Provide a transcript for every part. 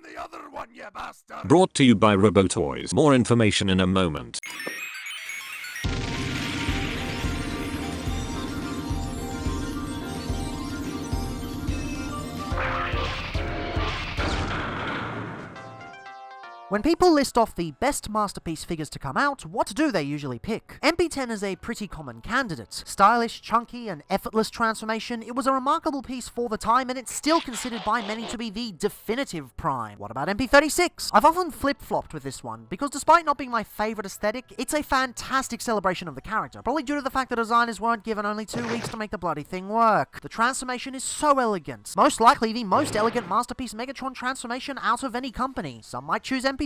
the other one, you bastard! Brought to you by Robotoyz. More information in a moment. When people list off the best masterpiece figures to come out, what do they usually pick? MP-10 is a pretty common candidate. Stylish, chunky, and effortless transformation, it was a remarkable piece for the time, and it's still considered by many to be the definitive prime. What about MP-36? I've often flip-flopped with this one, because despite not being my favourite aesthetic, it's a fantastic celebration of the character, probably due to the fact that designers weren't given only 2 weeks to make the bloody thing work. The transformation is so elegant. Most likely the most elegant masterpiece Megatron transformation out of any company. Some might choose MP-39.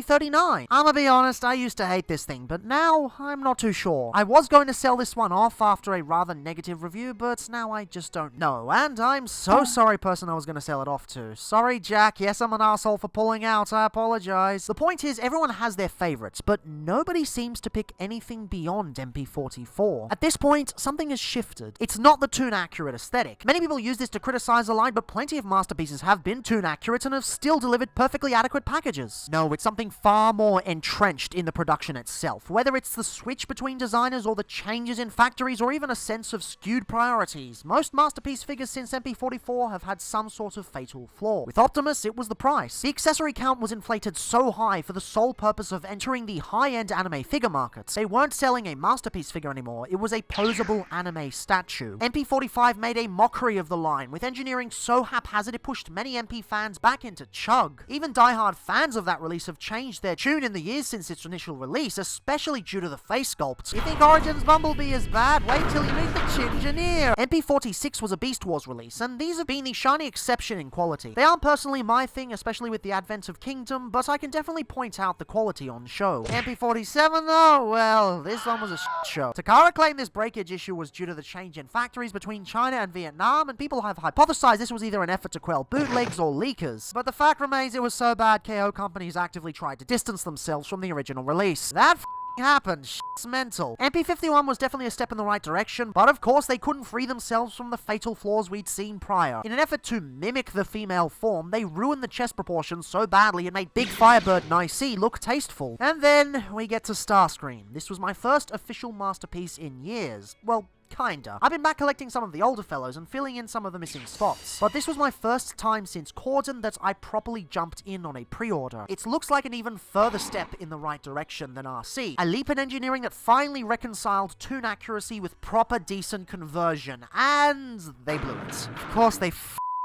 I'ma be honest, I used to hate this thing, but now I'm not too sure. I was going to sell this one off after a rather negative review, but now I just don't know, and I'm so sorry person I was going to sell it off to. Sorry Jack, yes I'm an asshole for pulling out, I apologize. The point is, everyone has their favorites, but nobody seems to pick anything beyond MP-44. At this point, something has shifted. It's not the toon-accurate aesthetic. Many people use this to criticize the line, but plenty of masterpieces have been toon-accurate and have still delivered perfectly adequate packages. No, it's something far more entrenched in the production itself, whether it's the switch between designers or the changes in factories or even a sense of skewed priorities. Most masterpiece figures since MP-44 have had some sort of fatal flaw. With Optimus, it was the price. The accessory count was inflated so high for the sole purpose of entering the high-end anime figure markets. They weren't selling a masterpiece figure anymore, it was a posable anime statue. MP-45 made a mockery of the line, with engineering so haphazard it pushed many MP fans back into chug. Even die-hard fans of that release have changed their tune in the years since its initial release, especially due to the face sculpt. You think Origin's Bumblebee is bad? Wait till you meet the Chingineer! MP-46 was a Beast Wars release, and these have been the shining exception in quality. They aren't personally my thing, especially with the advent of Kingdom, but I can definitely point out the quality on show. MP-47 though? Well, this one was a show. Takara claimed this breakage issue was due to the change in factories between China and Vietnam, and people have hypothesized this was either an effort to quell bootlegs or leakers. But the fact remains it was so bad KO companies actively tried to distance themselves from the original release. That happened. Shit's mental. MP-51 was definitely a step in the right direction, but of course they couldn't free themselves from the fatal flaws we'd seen prior. In an effort to mimic the female form, they ruined the chest proportions so badly it made Big Firebird Nicey look tasteful. And then we get to Starscream. This was my first official masterpiece in years. Well, kinda. I've been back collecting some of the older fellows and filling in some of the missing spots, but this was my first time since Corden that I properly jumped in on a pre-order. It looks like an even further step in the right direction than RC. A leap in engineering that finally reconciled toon accuracy with proper decent conversion, and they blew it. Of course they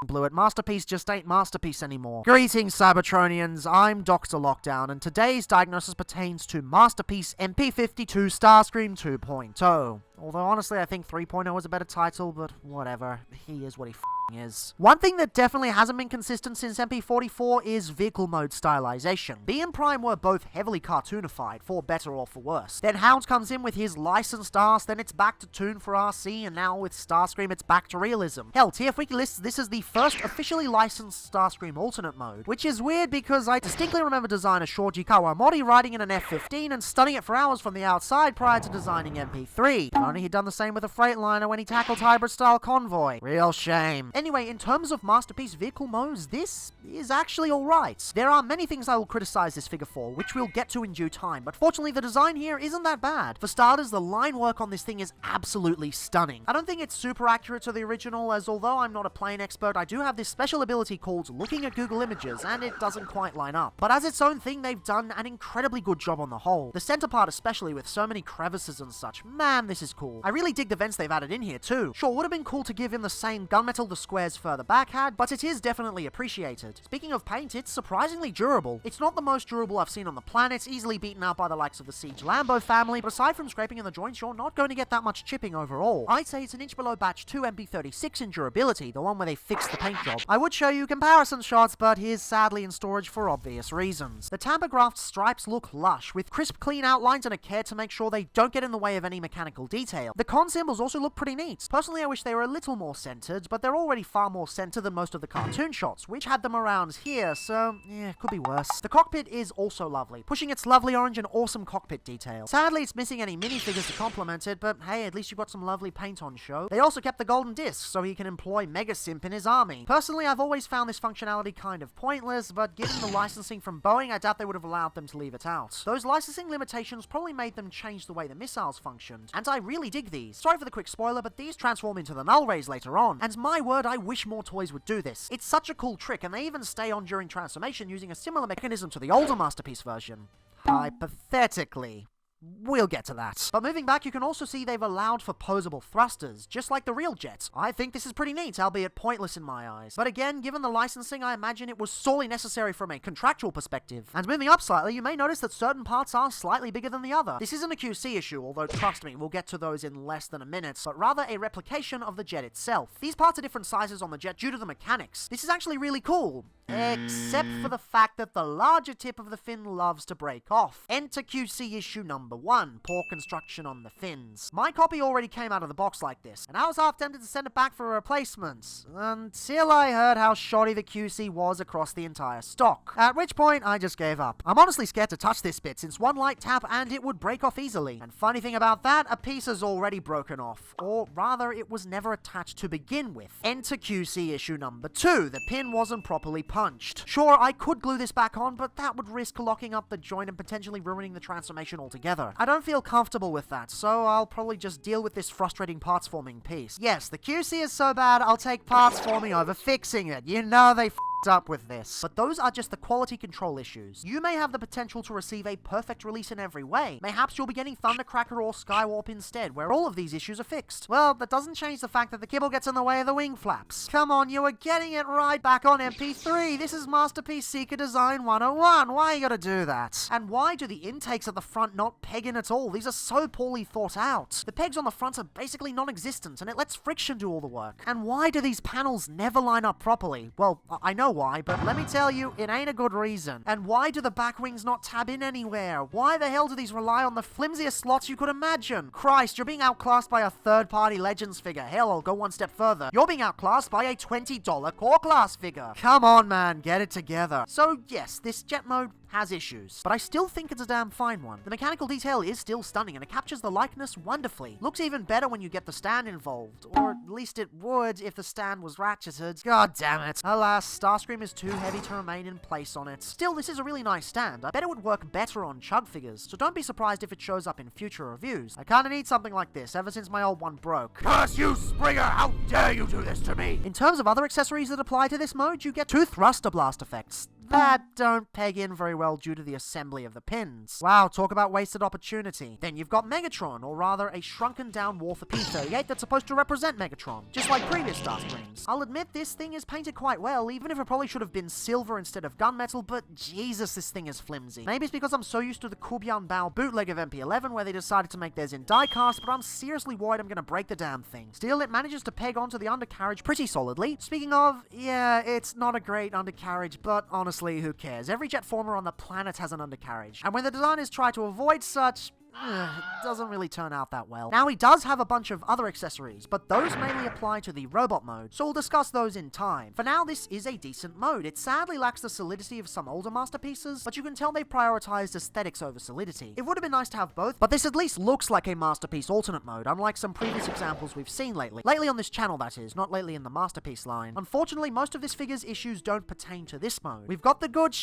blew it. Masterpiece just ain't Masterpiece anymore. Greetings Cybertronians, I'm DrLockdown, and today's diagnosis pertains to Masterpiece MP-52 Starscream 2.0. Although honestly I think 3.0 is a better title, but whatever. He is what he is. One thing that definitely hasn't been consistent since MP-44 is vehicle mode stylization. B and Prime were both heavily cartoonified, for better or for worse. Then Hound comes in with his licensed arse, then it's back to toon for RC, and now with Starscream it's back to realism. Hell, TFWiki lists this as the first officially licensed Starscream alternate mode, which is weird because I distinctly remember designer Shoji Kawamori riding in an F-15 and stunning it for hours from the outside prior to designing MP-3. Only he'd done the same with a Freightliner when he tackled hybrid-style Convoy. Real shame. Anyway, in terms of masterpiece vehicle modes, this is actually alright. There are many things I will criticize this figure for, which we'll get to in due time, but fortunately the design here isn't that bad. For starters, the line work on this thing is absolutely stunning. I don't think it's super accurate to the original, as although I'm not a plane expert, I do have this special ability called looking at Google Images, and it doesn't quite line up. But as its own thing, they've done an incredibly good job on the whole. The center part especially, with so many crevices and such, man, this is cool. I really dig the vents they've added in here too. Sure, would have been cool to give him the same gunmetal the squares further back had, but it is definitely appreciated. Speaking of paint, it's surprisingly durable. It's not the most durable I've seen on the planet, easily beaten out by the likes of the Siege Lambo family, but aside from scraping in the joints, you're not going to get that much chipping overall. I'd say it's an inch below batch 2 MP-36 in durability, the one where they fixed the paint job. I would show you comparison shots, but here's sadly in storage for obvious reasons. The tamper-graft stripes look lush, with crisp clean outlines and a care to make sure they don't get in the way of any mechanical detail detail. The con symbols also look pretty neat. Personally, I wish they were a little more centered, but they're already far more centered than most of the cartoon shots, which had them around here, so yeah, could be worse. The cockpit is also lovely, pushing its lovely orange and awesome cockpit detail. Sadly, it's missing any minifigures to complement it, but hey, at least you've got some lovely paint on show. They also kept the golden disc, so he can employ Mega Simp in his army. Personally, I've always found this functionality kind of pointless, but given the licensing from Boeing, I doubt they would have allowed them to leave it out. Those licensing limitations probably made them change the way the missiles functioned, and I really dig these. Sorry for the quick spoiler, but these transform into the Null Rays later on, and my word, I wish more toys would do this. It's such a cool trick, and they even stay on during transformation using a similar mechanism to the older Masterpiece version. Hypothetically. We'll get to that. But moving back, you can also see they've allowed for posable thrusters, just like the real jet. I think this is pretty neat, albeit pointless in my eyes. But again, given the licensing, I imagine it was sorely necessary from a contractual perspective. And moving up slightly, you may notice that certain parts are slightly bigger than the other. This isn't a QC issue, although trust me, we'll get to those in less than a minute, but rather a replication of the jet itself. These parts are different sizes on the jet due to the mechanics. This is actually really cool. Except for the fact that the larger tip of the fin loves to break off. Enter QC issue number 1, poor construction on the fins. My copy already came out of the box like this, and I was half tempted to send it back for a replacement, until I heard how shoddy the QC was across the entire stock. At which point, I just gave up. I'm honestly scared to touch this bit, since one light tap and it would break off easily. And funny thing about that, a piece has already broken off. Or rather, it was never attached to begin with. Enter QC issue number 2, the pin wasn't properly punched. Sure, I could glue this back on, but that would risk locking up the joint and potentially ruining the transformation altogether. I don't feel comfortable with that, so I'll probably just deal with this frustrating parts forming piece. Yes, the QC is so bad, I'll take parts forming over fixing it. You know they up with this. But those are just the quality control issues. You may have the potential to receive a perfect release in every way. Mayhaps you'll be getting Thundercracker or Skywarp instead, where all of these issues are fixed. Well, that doesn't change the fact that the kibble gets in the way of the wing flaps. Come on, you were getting it right back on MP3. This is Masterpiece Seeker Design 101. Why you gotta do that? And why do the intakes at the front not peg in at all? These are so poorly thought out. The pegs on the front are basically non-existent, and it lets friction do all the work. And why do these panels never line up properly? Well, I know why, but let me tell you, it ain't a good reason. And why do the back wings not tab in anywhere? Why the hell do these rely on the flimsiest slots you could imagine? Christ, you're being outclassed by a third-party Legends figure. Hell, I'll go one step further. You're being outclassed by a $20 core class figure. Come on, man, get it together. So yes, this jet mode has issues, but I still think it's a damn fine one. The mechanical detail is still stunning, and it captures the likeness wonderfully. Looks even better when you get the stand involved, or at least it would if the stand was ratcheted. God damn it. Alas, Starscream is too heavy to remain in place on it. Still, this is a really nice stand. I bet it would work better on Chug figures, so don't be surprised if it shows up in future reviews. I kinda need something like this, ever since my old one broke. Curse you, Springer! How dare you do this to me? In terms of other accessories that apply to this mode, you get 2 thruster blast effects that don't peg in very well due to the assembly of the pins. Wow, talk about wasted opportunity. Then you've got Megatron, or rather a shrunken down War for P-38 that's supposed to represent Megatron, just like previous Starscreams. I'll admit this thing is painted quite well, even if it probably should have been silver instead of gunmetal, but Jesus, this thing is flimsy. Maybe it's because I'm so used to the Kubian Bao bootleg of MP-11 where they decided to make theirs in die-cast, but I'm seriously worried I'm gonna break the damn thing. Still, it manages to peg onto the undercarriage pretty solidly. Speaking of, yeah, it's not a great undercarriage, but honestly, who cares? Every jet former on the planet has an undercarriage, and when the designers try to avoid such, it doesn't really turn out that well. Now, he does have a bunch of other accessories, but those mainly apply to the robot mode, so we'll discuss those in time. For now, this is a decent mode. It sadly lacks the solidity of some older masterpieces, but you can tell they prioritized aesthetics over solidity. It would have been nice to have both, but this at least looks like a Masterpiece alternate mode, unlike some previous examples we've seen lately. Lately on this channel, that is, not lately in the Masterpiece line. Unfortunately, most of this figure's issues don't pertain to this mode. We've got the good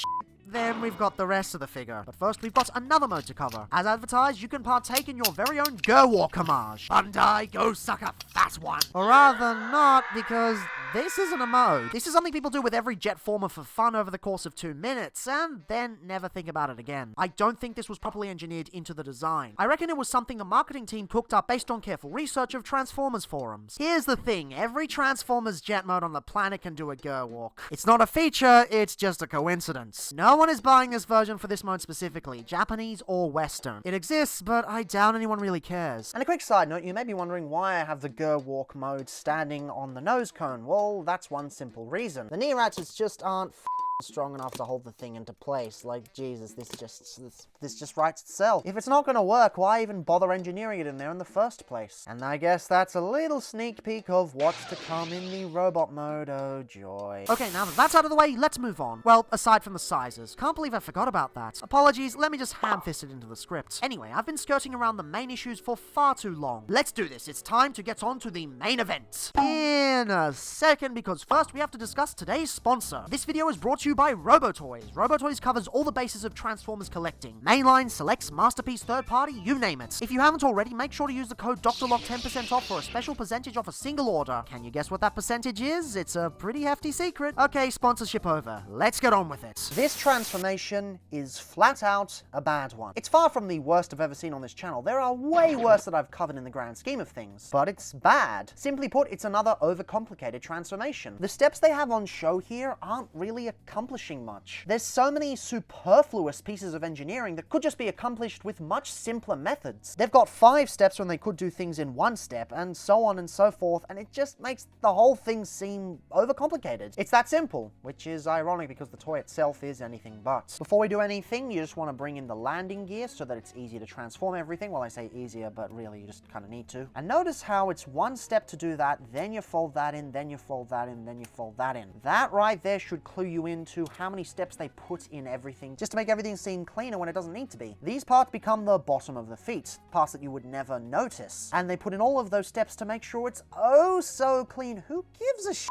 then we've got the rest of the figure. But first, we've got another mode to cover. As advertised, you can partake in your very own Gerwalk homage. Bandai, go suck a fat one. Or rather not, because this isn't a mode. This is something people do with every jet former for fun over the course of 2 minutes, and then never think about it again. I don't think this was properly engineered into the design. I reckon it was something the marketing team cooked up based on careful research of Transformers forums. Here's the thing, every Transformers jet mode on the planet can do a Gerwalk. It's not a feature, it's just a coincidence. No one is buying this version for this mode specifically, Japanese or Western. It exists, but I doubt anyone really cares. And a quick side note, you may be wondering why I have the Gerwalk mode standing on the nose cone. Well, that's one simple reason. The knee ratchets just aren't strong enough to hold the thing into place. Like, Jesus, this just writes itself. If it's not gonna work, why even bother engineering it in there in the first place? And I guess that's a little sneak peek of what's to come in the robot mode. Oh, joy. Okay, now that that's out of the way, let's move on. Well, aside from the sizes. Can't believe I forgot about that. Apologies, let me just ham-fist it into the script. Anyway, I've been skirting around the main issues for far too long. Let's do this. It's time to get on to the main event. In a second, because first we have to discuss today's sponsor. This video is brought to you by Robotoyz. Robotoyz covers all the bases of Transformers collecting. Mainline, selects, masterpiece, third party, you name it. If you haven't already, make sure to use the code DrLock 10% off for a special percentage off a single order. Can you guess what that percentage is? It's a pretty hefty secret. Okay, sponsorship over. Let's get on with it. This transformation is flat out a bad one. It's far from the worst I've ever seen on this channel. There are way worse that I've covered in the grand scheme of things. But it's bad. Simply put, it's another overcomplicated transformation. The steps they have on show here aren't really accomplishing much. There's so many superfluous pieces of engineering that could just be accomplished with much simpler methods. They've got 5 steps when they could do things in 1 step, and so on and so forth, and it just makes the whole thing seem overcomplicated. It's that simple, which is ironic because the toy itself is anything but. Before we do anything, you just want to bring in the landing gear so that it's easy to transform everything. Well, I say easier, but really you just kind of need to. And notice how it's 1 step to do that, then you fold that in, then you fold that in, then you fold that in. That right there should clue you into how many steps they put in everything, just to make everything seem cleaner when it doesn't need to be. These parts become the bottom of the feet, parts that you would never notice. And they put in all of those steps to make sure it's oh so clean. Who gives a shit?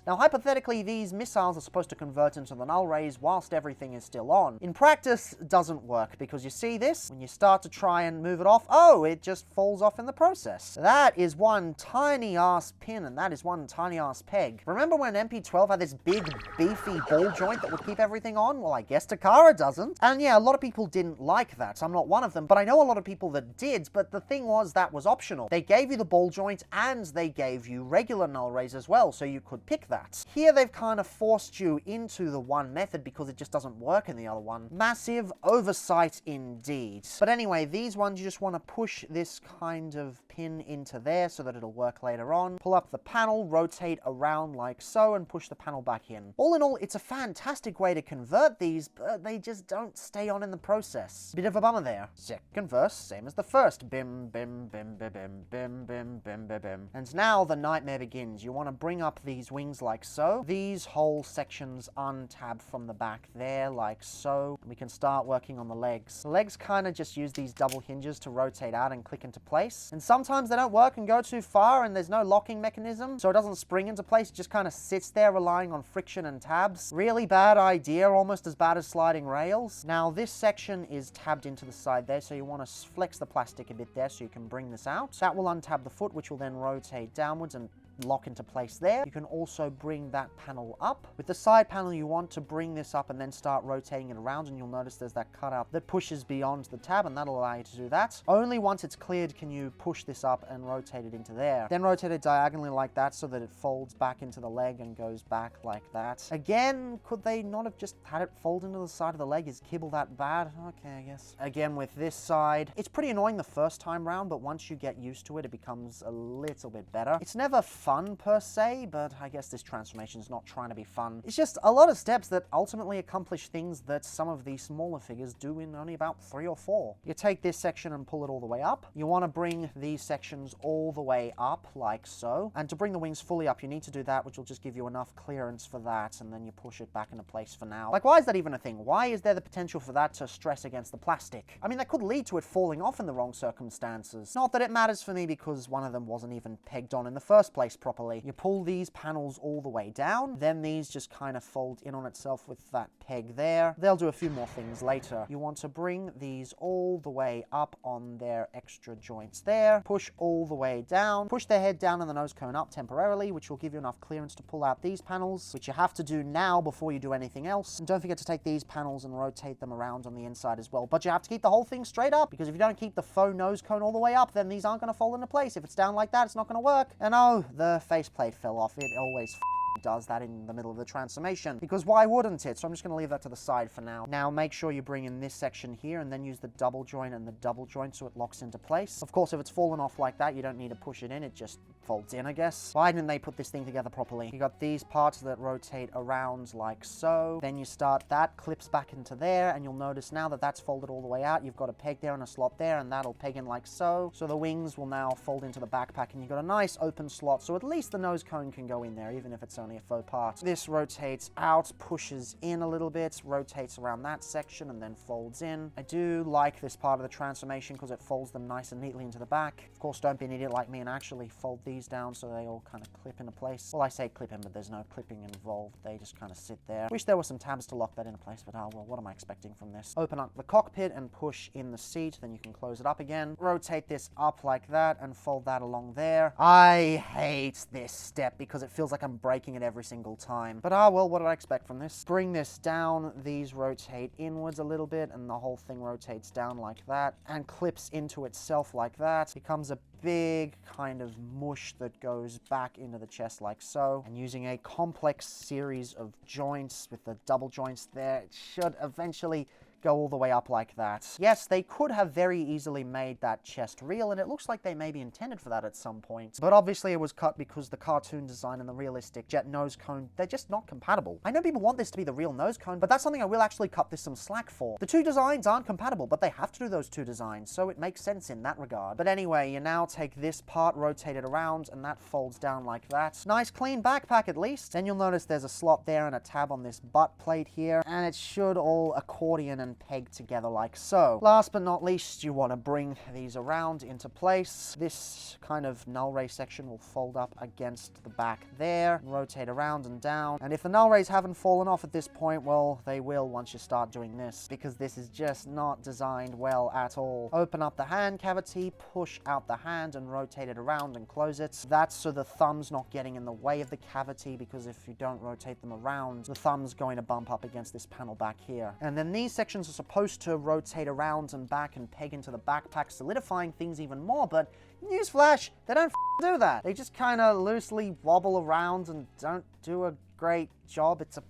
Now, hypothetically, these missiles are supposed to convert into the null rays whilst everything is still on. In practice, it doesn't work, because you see this? When you start to try and move it off, oh, it just falls off in the process. That is one tiny-ass pin, and that is one tiny-ass peg. Remember when MP-12 had this big, beefy ball joint that would keep everything on? Well, I guess Takara doesn't. And yeah, a lot of people didn't like that. I'm not one of them, but I know a lot of people that did, but the thing was, that was optional. They gave you the ball joint, and they gave you regular null rays as well, so you could pick that. Here they've kind of forced you into the one method because it just doesn't work in the other one. Massive oversight indeed. But anyway, these ones you just want to push this kind of pin into there so that it'll work later on. Pull up the panel, rotate around like so, and push the panel back in. All in all, it's a fantastic way to convert these, but they just don't stay on in the process. Bit of a bummer there. Second verse, same as the first. Bim, bim, bim, bim, bim, bim, bim, bim, bim, bim. And now the nightmare begins. You want to bring up these wings like so. These whole sections untab from the back there like so. We can start working on the legs. The legs kind of just use these double hinges to rotate out and click into place. And sometimes they don't work and go too far and there's no locking mechanism, so it doesn't spring into place. It just kind of sits there relying on friction and tabs. Really bad idea, almost as bad as sliding rails. Now this section is tabbed into the side there, so you want to flex the plastic a bit there so you can bring this out. That will untab the foot, which will then rotate downwards and lock into place there. You can also bring that panel up. With the side panel, you want to bring this up and then start rotating it around, and you'll notice there's that cutout that pushes beyond the tab, and that'll allow you to do that. Only once it's cleared can you push this up and rotate it into there. Then rotate it diagonally like that so that it folds back into the leg and goes back like that. Again, could they not have just had it fold into the side of the leg? Is kibble that bad? Okay, I guess. Again, with this side, it's pretty annoying the first time round, but once you get used to it, it becomes a little bit better. It's never fun per se, but I guess this transformation is not trying to be fun. It's just a lot of steps that ultimately accomplish things that some of these smaller figures do in only about 3 or 4. You take this section and pull it all the way up. You want to bring these sections all the way up like so. And to bring the wings fully up, you need to do that, which will just give you enough clearance for that, and then you push it back into place for now. Like, why is that even a thing? Why is there the potential for that to stress against the plastic? I mean, that could lead to it falling off in the wrong circumstances. Not that it matters for me because one of them wasn't even pegged on in the first place properly. You pull these panels all the way down, then these just kind of fold in on itself with that peg there. They'll do a few more things later. You want to bring these all the way up on their extra joints there, push all the way down, push their head down and the nose cone up temporarily, which will give you enough clearance to pull out these panels, which you have to do now before you do anything else. And don't forget to take these panels and rotate them around on the inside as well. But you have to keep the whole thing straight up, because if you don't keep the faux nose cone all the way up, then these aren't going to fall into place. If it's down like that, it's not going to work. And oh, the faceplate fell off. It always does that in the middle of the transformation, because why wouldn't it? So I'm just going to leave that to the side for now. Now make sure you bring in this section here and then use the double joint and the double joint so it locks into place. Of course, if it's fallen off like that, you don't need to push it in, it just folds in, I guess. Why didn't they put this thing together properly? You got these parts that rotate around like so. Then you start that, clips back into there, and you'll notice now that that's folded all the way out. You've got a peg there and a slot there, and that'll peg in like so. So the wings will now fold into the backpack, and you've got a nice open slot, so at least the nose cone can go in there, even if it's only a faux part. This rotates out, pushes in a little bit, rotates around that section, and then folds in. I do like this part of the transformation because it folds them nice and neatly into the back. Of course, don't be an idiot like me and actually fold these down so they all kind of clip into place. Well, I say clip in, but there's no clipping involved. They just kind of sit there. Wish there were some tabs to lock that into place, but oh well, what am I expecting from this? Open up the cockpit and push in the seat, then you can close it up again. Rotate this up like that and fold that along there. I hate this step because it feels like I'm breaking it every single time. But ah well, what did I expect from this? Bring this down, these rotate inwards a little bit, and the whole thing rotates down like that, and clips into itself like that. Becomes a big kind of mush that goes back into the chest like so. And using a complex series of joints with the double joints there, it should eventually go all the way up like that. Yes, they could have very easily made that chest real, and it looks like they may be intended for that at some point. But obviously it was cut because the cartoon design and the realistic jet nose cone, they're just not compatible. I know people want this to be the real nose cone, but that's something I will actually cut this some slack for. The two designs aren't compatible, but they have to do those two designs, so it makes sense in that regard. But anyway, you now take this part, rotate it around, and that folds down like that. Nice clean backpack at least. Then you'll notice there's a slot there and a tab on this butt plate here, and it should all accordion and peg together like so. Last but not least, you want to bring these around into place. This kind of null ray section will fold up against the back there, rotate around and down. And if the null rays haven't fallen off at this point, well, they will once you start doing this, because this is just not designed well at all. Open up the hand cavity, push out the hand and rotate it around and close it. That's so the thumb's not getting in the way of the cavity, because if you don't rotate them around, the thumb's going to bump up against this panel back here. And then these sections are supposed to rotate around and back and peg into the backpack, solidifying things even more, but newsflash, they don't do that. They just kind of loosely wobble around and don't do a great job. It's a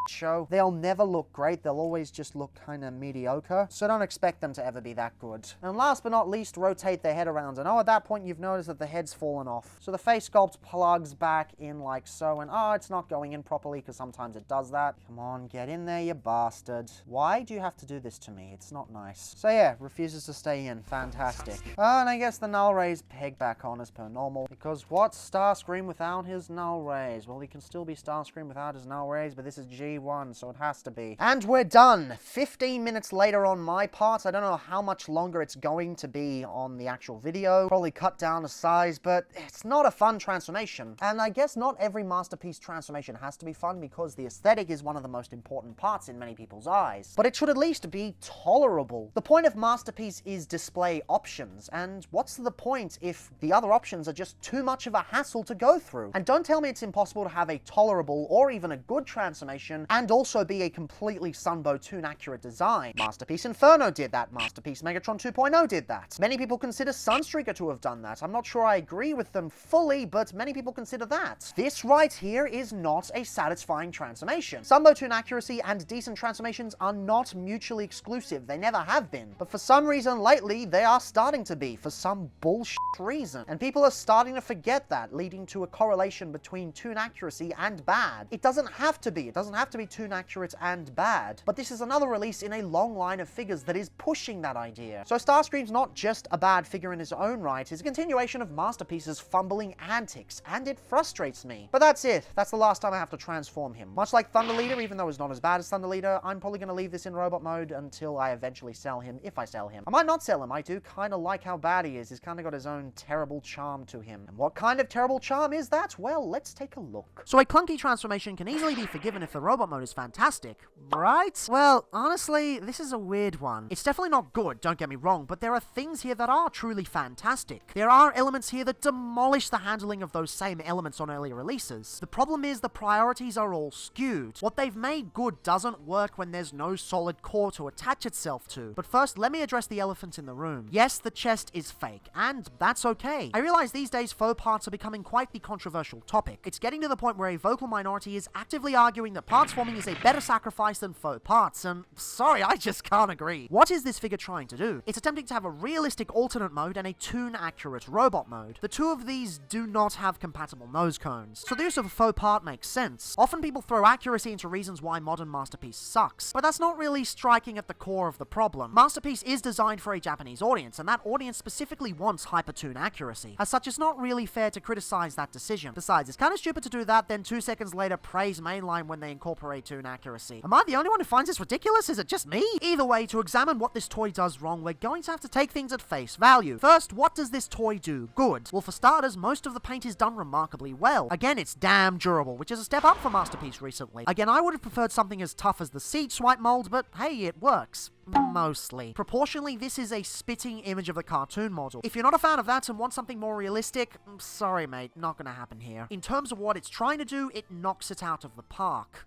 show. They'll never look great, they'll always just look kind of mediocre, so don't expect them to ever be that good. And last but not least, rotate their head around, and oh, at that point you've noticed that the head's fallen off. So the face sculpt plugs back in like so, and oh, it's not going in properly because sometimes it does that. Come on, get in there, you bastard. Why do you have to do this to me? It's not nice. So yeah, refuses to stay in. Fantastic. Oh, and I guess the null rays peg back on as per normal, because what's Starscream without his null rays? Well, he can still be Starscream without his null rays, but this is G1, so it has to be. And we're done. 15 minutes later on my part. I don't know how much longer it's going to be on the actual video. Probably cut down the size, but it's not a fun transformation. And I guess not every masterpiece transformation has to be fun, because the aesthetic is one of the most important parts in many people's eyes. But it should at least be tolerable. The point of masterpiece is display options, and what's the point if the other options are just too much of a hassle to go through? And don't tell me it's impossible to have a tolerable or even a good transformation and also be a completely Sunbow Toon accurate design. Masterpiece Inferno did that. Masterpiece Megatron 2.0 did that. Many people consider Sunstreaker to have done that. I'm not sure I agree with them fully, but many people consider that. This right here is not a satisfying transformation. Sunbow Toon accuracy and decent transformations are not mutually exclusive. They never have been. But for some reason lately, they are starting to be, for some bullshit reason. And people are starting to forget that, leading to a correlation between toon accuracy and bad. It doesn't have to be. It doesn't have to be toon accurate and bad. But this is another release in a long line of figures that is pushing that idea. So Starscream's not just a bad figure in his own right, it's a continuation of Masterpiece's fumbling antics, and it frustrates me. But that's it. That's the last time I have to transform him. Much like Thunder Leader, even though he's not as bad as Thunder Leader, I'm probably going to leave this in robot mode until I eventually sell him, if I sell him. I might not sell him. I do kind of like how bad he is. He's kind of got his own terrible charm to him. And what kind of terrible charm is that? Well, let's take a look. So a clunky transformation can easily be forgiven if the robot robot mode is fantastic, right? Well, honestly, this is a weird one. It's definitely not good, don't get me wrong, but there are things here that are truly fantastic. There are elements here that demolish the handling of those same elements on earlier releases. The problem is the priorities are all skewed. What they've made good doesn't work when there's no solid core to attach itself to. But first, let me address the elephant in the room. Yes, the chest is fake, and that's okay. I realize these days faux parts are becoming quite the controversial topic. It's getting to the point where a vocal minority is actively arguing that parts forming is a better sacrifice than faux parts, and sorry, I just can't agree. What is this figure trying to do? It's attempting to have a realistic alternate mode and a tune-accurate robot mode. The two of these do not have compatible nose cones, so the use of a faux part makes sense. Often people throw accuracy into reasons why modern Masterpiece sucks, but that's not really striking at the core of the problem. Masterpiece is designed for a Japanese audience, and that audience specifically wants hypertune accuracy. As such, it's not really fair to criticize that decision. Besides, it's kind of stupid to do that, then 2 seconds later praise mainline when they incorporate tune accuracy. Am I the only one who finds this ridiculous? Is it just me? Either way, to examine what this toy does wrong, we're going to have to take things at face value. First, what does this toy do good? Well, for starters, most of the paint is done remarkably well. Again, it's damn durable, which is a step up for Masterpiece recently. Again, I would have preferred something as tough as the seed swipe mold, but hey, it works. Mostly. Proportionally, this is a spitting image of the cartoon model. If you're not a fan of that and want something more realistic, sorry mate, not gonna happen here. In terms of what it's trying to do, it knocks it out of the park.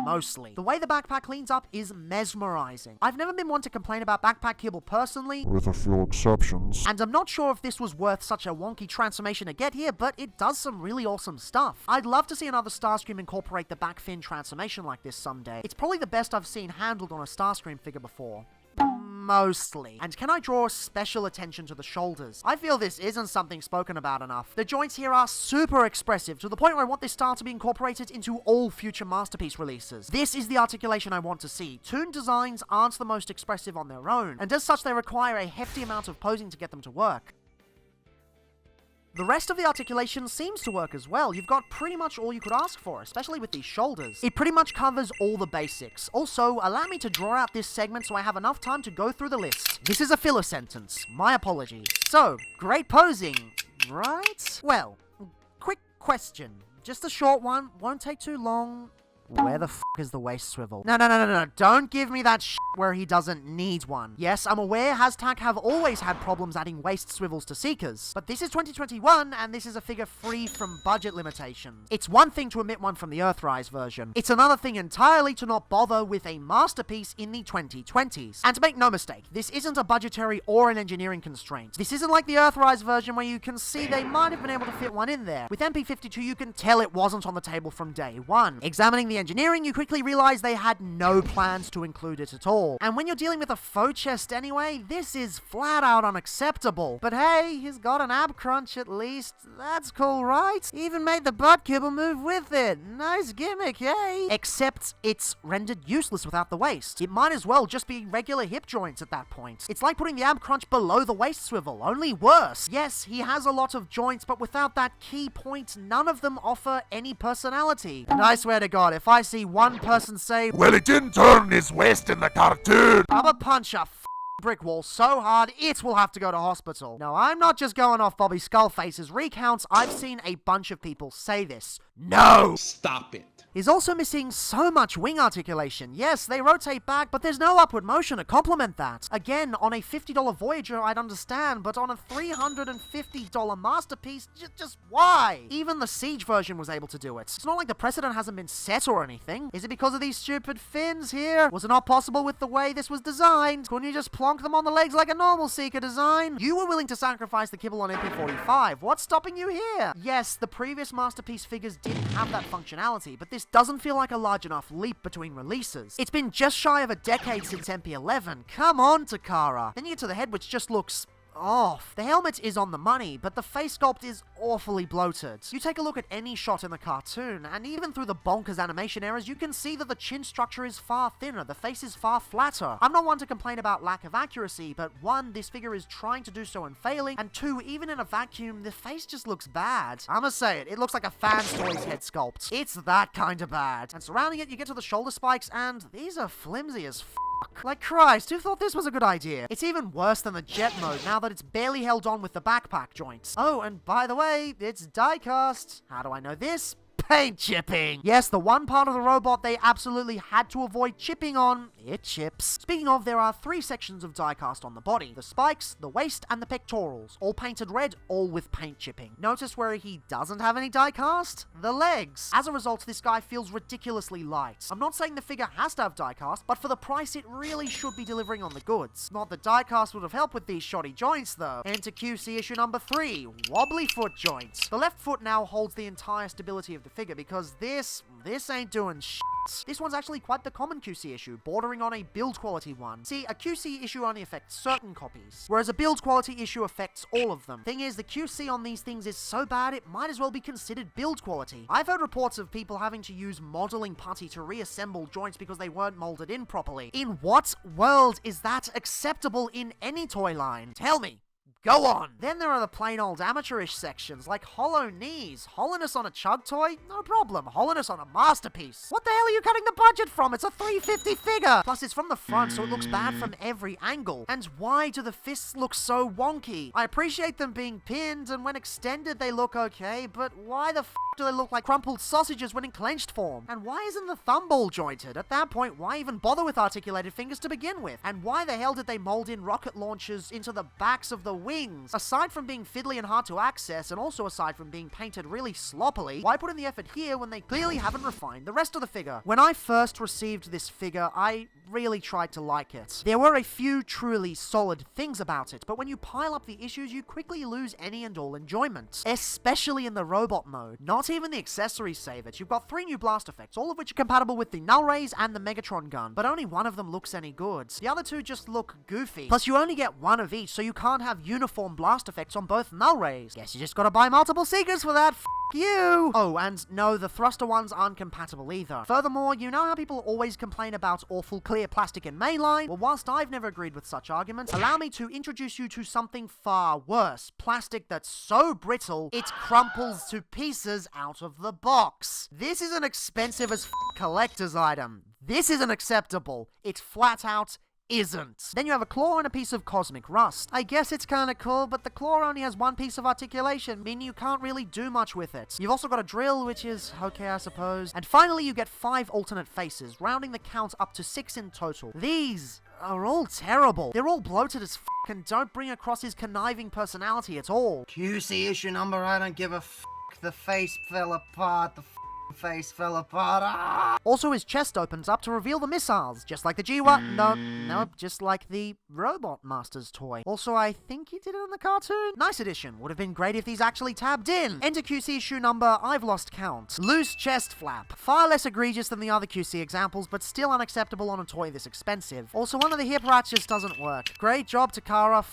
Mostly. The way the backpack cleans up is mesmerizing. I've never been one to complain about backpack kibble personally, with a few exceptions. And I'm not sure if this was worth such a wonky transformation to get here, but it does some really awesome stuff. I'd love to see another Starscream incorporate the back fin transformation like this someday. It's probably the best I've seen handled on a Starscream figure before. Mostly. And can I draw special attention to the shoulders? I feel this isn't something spoken about enough. The joints here are super expressive, to the point where I want this style to be incorporated into all future Masterpiece releases. This is the articulation I want to see. Toon designs aren't the most expressive on their own, and as such they require a hefty amount of posing to get them to work. The rest of the articulation seems to work as well. You've got pretty much all you could ask for, especially with these shoulders. It pretty much covers all the basics. Also, allow me to draw out this segment so I have enough time to go through the list. This is a filler sentence. My apologies. So, great posing, right? Well, quick question. Just a short one, won't take too long. Where the f*** is the waist swivel? No, don't give me that shit where he doesn't need one. Yes, I'm aware Hashtag have always had problems adding waist swivels to Seekers, but this is 2021, and this is a figure free from budget limitations. It's one thing to omit one from the Earthrise version. It's another thing entirely to not bother with a Masterpiece in the 2020s. And to make no mistake, this isn't a budgetary or an engineering constraint. This isn't like the Earthrise version where you can see they might have been able to fit one in there. With MP-52, you can tell it wasn't on the table from day one. Examining the engineering, you quickly realize they had no plans to include it at all. And when you're dealing with a faux chest anyway, this is flat out unacceptable. But hey, he's got an ab crunch at least. That's cool, right? Even made the butt kibble move with it. Nice gimmick, hey? Except it's rendered useless without the waist. It might as well just be regular hip joints at that point. It's like putting the ab crunch below the waist swivel, only worse. Yes, he has a lot of joints, but without that key point, none of them offer any personality. And I swear to God, if I see one person say, Well, it didn't turn his waist in the cartoon, I'ma punch a brick wall so hard it will have to go to hospital. No, I'm not just going off Bobby Skullface's recounts. I've seen a bunch of people say this. No! Stop it. Is also missing so much wing articulation. Yes, they rotate back, but there's no upward motion to complement that. Again, on a $50 Voyager, I'd understand, but on a $350 Masterpiece, just why? Even the Siege version was able to do it. It's not like the precedent hasn't been set or anything. Is it because of these stupid fins here? Was it not possible with the way this was designed? Couldn't you just plonk them on the legs like a normal Seeker design? You were willing to sacrifice the kibble on MP-45. What's stopping you here? Yes, the previous Masterpiece figures didn't have that functionality, but this doesn't feel like a large enough leap between releases. It's been just shy of a decade since MP11. Come on, Takara. Then you get to the head, which just looks off. The helmet is on the money, but the face sculpt is awfully bloated. You take a look at any shot in the cartoon, and even through the bonkers animation errors, you can see that the chin structure is far thinner, the face is far flatter. I'm not one to complain about lack of accuracy, but one, this figure is trying to do so and failing, and two, even in a vacuum, the face just looks bad. I'ma say it looks like a fan's toy's head sculpt. It's that kind of bad. And surrounding it, you get to the shoulder spikes, and these are flimsy as like Christ, who thought this was a good idea? It's even worse than the jet mode now that it's barely held on with the backpack joints. Oh, and by the way, it's die-cast. How do I know this? paint chipping. Yes, the one part of the robot they absolutely had to avoid chipping on, it chips. Speaking of, there are 3 sections of diecast on the body: the spikes, the waist, and the pectorals, all painted red, all with paint chipping. Notice where he doesn't have any diecast? The legs. As a result, this guy feels ridiculously light. I'm not saying the figure has to have diecast, but for the price it really should be delivering on the goods. Not that diecast would have helped with these shoddy joints though. Enter QC issue number 3, wobbly foot joints. The left foot now holds the entire stability of the figure because this ain't doing shit. This one's actually quite the common QC issue, bordering on a build quality one. See, a QC issue only affects certain copies, whereas a build quality issue affects all of them. Thing is, the QC on these things is so bad it might as well be considered build quality. I've heard reports of people having to use modeling putty to reassemble joints because they weren't molded in properly. In what world is that acceptable in any toy line? Tell me. Go on! Then there are the plain old amateurish sections, like hollow knees. Hollowness on a chug toy? No problem. Hollowness on a masterpiece. What the hell are you cutting the budget from? It's a $350 figure! Plus, it's from the front, so it looks bad from every angle. And why do the fists look so wonky? I appreciate them being pinned, and when extended they look okay, but why the f do they look like crumpled sausages when in clenched form? And why isn't the thumb ball jointed? At that point, why even bother with articulated fingers to begin with? And why the hell did they mold in rocket launchers into the backs of the wings? Aside from being fiddly and hard to access, and also aside from being painted really sloppily, why put in the effort here when they clearly haven't refined the rest of the figure? When I first received this figure, I really tried to like it. There were a few truly solid things about it, but when you pile up the issues, you quickly lose any and all enjoyment. Especially in the robot mode. Not even the accessories save it. You've got 3 new blast effects, all of which are compatible with the null rays and the Megatron gun, but only one of them looks any good. The other 2 just look goofy. Plus, you only get 1 of each, so you can't have uniform blast effects on both null rays. Guess you just gotta buy multiple Seekers for that. You! Oh, and no, the thruster ones aren't compatible either. Furthermore, you know how people always complain about awful clear plastic in mainline? Well, whilst I've never agreed with such arguments, allow me to introduce you to something far worse. Plastic that's so brittle, it crumples to pieces out of the box. This is an expensive as collector's item. This isn't acceptable. It flat out isn't. Then you have a claw and a piece of cosmic rust. I guess it's kinda cool, but the claw only has 1 piece of articulation, meaning you can't really do much with it. You've also got a drill, which is okay, I suppose. And finally, you get 5 alternate faces, rounding the count up to 6 in total. These are all terrible. They're all bloated as and don't bring across his conniving personality at all. QC issue number, I don't give a The face fell apart. The face fell apart. Ah! Also, his chest opens up to reveal the missiles, just like the Nope, just like the Robot Master's toy. Also, I think he did it in the cartoon. Nice addition. Would have been great if these actually tabbed in. Enter QC issue number, I've lost count. Loose chest flap. Far less egregious than the other QC examples, but still unacceptable on a toy this expensive. Also, one of the hip rats just doesn't work. Great job, Takara.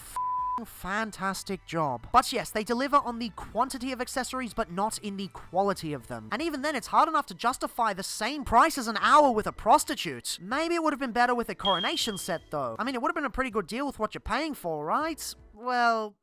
Fantastic job. But yes, they deliver on the quantity of accessories, but not in the quality of them. And even then, it's hard enough to justify the same price as an hour with a prostitute. Maybe it would have been better with a Coronation set, though. I mean, it would have been a pretty good deal with what you're paying for, right? Well,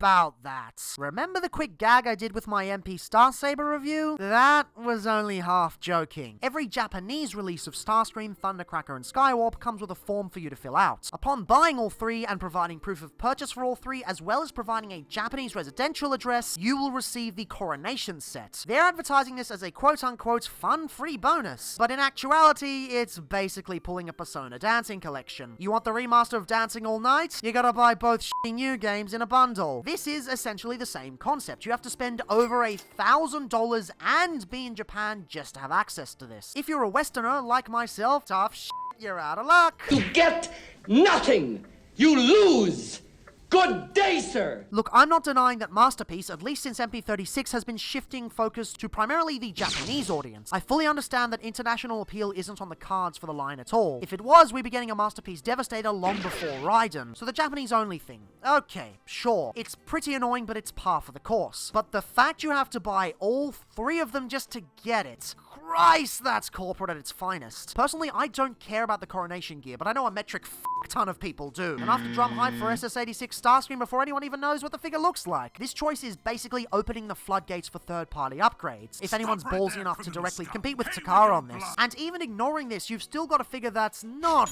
about that. Remember the quick gag I did with my MP Starsaber review? That was only half joking. Every Japanese release of Starscream, Thundercracker, and Skywarp comes with a form for you to fill out. Upon buying all 3 and providing proof of purchase for all 3, as well as providing a Japanese residential address, you will receive the Coronation set. They're advertising this as a quote-unquote fun free bonus, but in actuality, it's basically pulling a Persona Dancing collection. You want the remaster of Dancing All Night? You gotta buy both new games in a bundle. This is essentially the same concept. You have to spend over $1,000 and be in Japan just to have access to this. If you're a Westerner like myself, tough shit, you're out of luck. You get nothing. You lose. Good day, sir! Look, I'm not denying that Masterpiece, at least since MP-36, has been shifting focus to primarily the Japanese audience. I fully understand that international appeal isn't on the cards for the line at all. If it was, we'd be getting a Masterpiece Devastator long before Raiden. So the Japanese only thing. Okay, sure. It's pretty annoying, but it's par for the course. But the fact you have to buy all 3 of them just to get it, Christ, that's corporate at its finest. Personally, I don't care about the Coronation gear, but I know a metric ton of people do. Enough to drum hype for SS86 Starscream before anyone even knows what the figure looks like. This choice is basically opening the floodgates for third-party upgrades, if anyone's ballsy enough to directly compete with Takara on this. And even ignoring this, you've still got a figure that's not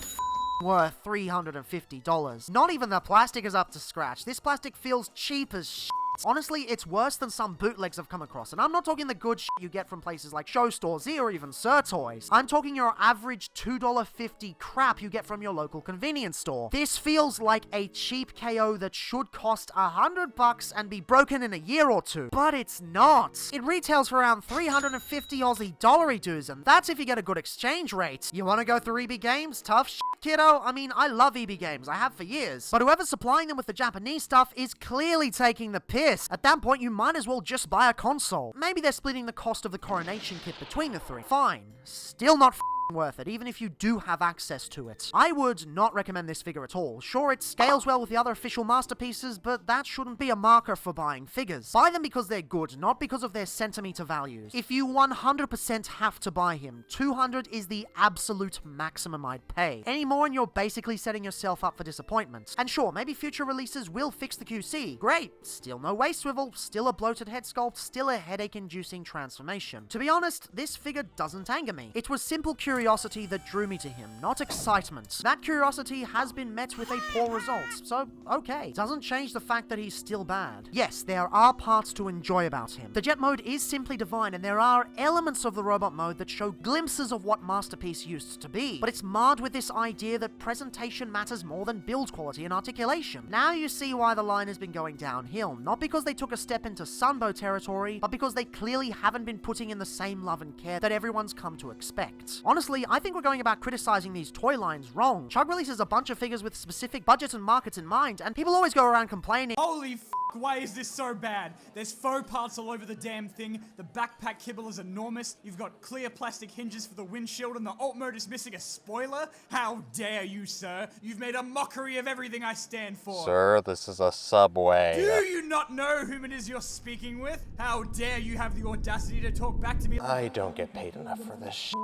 worth $350. Not even the plastic is up to scratch. This plastic feels cheap as shit. Honestly, it's worse than some bootlegs I've come across, and I'm not talking the good shit you get from places like Show Store Z or even Sir Toys. I'm talking your average $2.50 crap you get from your local convenience store. This feels like a cheap KO that should cost $100 and be broken in a year or two, but it's not. It retails for around 350 Aussie dollary dues, and that's if you get a good exchange rate. You want to go through EB Games? Tough shit, kiddo. I mean, I love EB Games. I have for years. But whoever's supplying them with the Japanese stuff is clearly taking the piss. At that point, you might as well just buy a console. Maybe they're splitting the cost of the Coronation kit between the three. Fine. Still not worth it, even if you do have access to it. I would not recommend this figure at all. Sure, it scales well with the other official masterpieces, but that shouldn't be a marker for buying figures. Buy them because they're good, not because of their centimeter values. If you 100% have to buy him, 200 is the absolute maximum I'd pay. Any more and you're basically setting yourself up for disappointment. And sure, maybe future releases will fix the QC. Great. Still no waist swivel, still a bloated head sculpt, still a headache-inducing transformation. To be honest, this figure doesn't anger me. It was simple curiosity that drew me to him, not excitement. That curiosity has been met with a poor result, so okay. Doesn't change the fact that he's still bad. Yes, there are parts to enjoy about him. The jet mode is simply divine, and there are elements of the robot mode that show glimpses of what Masterpiece used to be, but it's marred with this idea that presentation matters more than build quality and articulation. Now you see why the line has been going downhill, not because they took a step into Sunbow territory, but because they clearly haven't been putting in the same love and care that everyone's come to expect. Honestly, I think we're going about criticizing these toy lines wrong. Chug releases a bunch of figures with specific budgets and markets in mind, and people always go around complaining, Holy f***, why is this so bad? There's faux parts all over the damn thing, the backpack kibble is enormous, you've got clear plastic hinges for the windshield, and the alt mode is missing a spoiler? How dare you, sir? You've made a mockery of everything I stand for. Sir, this is a subway. Do you not know whom it is you're speaking with? How dare you have the audacity to talk back to me? I don't get paid enough for this shit.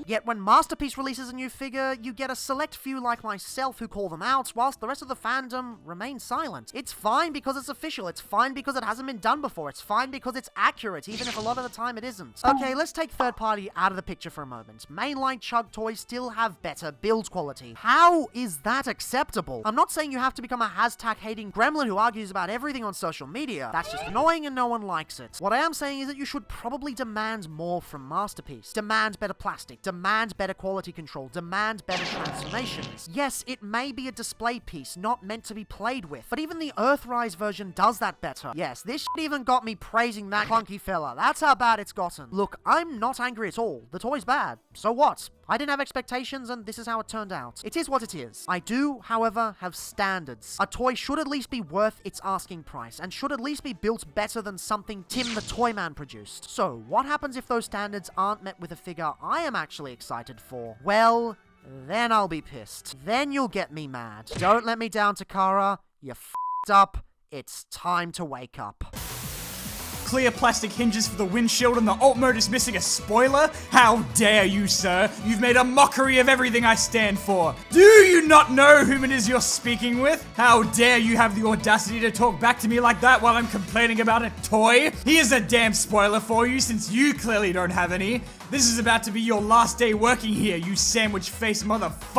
Yet when Masterpiece releases a new figure, you get a select few like myself who call them out, whilst the rest of the fandom remains silent. It's fine because it's official, it's fine because it hasn't been done before, it's fine because it's accurate, even if a lot of the time it isn't. Okay, let's take third party out of the picture for a moment. Mainline Chug toys still have better build quality. How is that acceptable? I'm not saying you have to become a hashtag-hating gremlin who argues about everything on social media. That's just annoying and no one likes it. What I am saying is that you should probably demand more from Masterpiece. Demand better plastic, demand better quality control, demand better transformations. Yes, it may be a display piece, not meant to be played with, but even the Earthrise version does that better. Yes, this shit even got me praising that clunky fella. That's how bad it's gotten. Look, I'm not angry at all. The toy's bad. So what? I didn't have expectations, and this is how it turned out. It is what it is. I do, however, have standards. A toy should at least be worth its asking price, and should at least be built better than something Tim the Toyman produced. So, what happens if those standards aren't met with a figure I am actually excited for? Well, then I'll be pissed. Then you'll get me mad. Don't let me down, Takara. You f***ed up. It's time to wake up. Clear plastic hinges for the windshield, and the alt mode is missing a spoiler? How dare you, sir? You've made a mockery of everything I stand for. Do you not know whom it is you're speaking with? How dare you have the audacity to talk back to me like that while I'm complaining about a toy? Here's a damn spoiler for you, since you clearly don't have any. This is about to be your last day working here, you sandwich-faced motherfucker.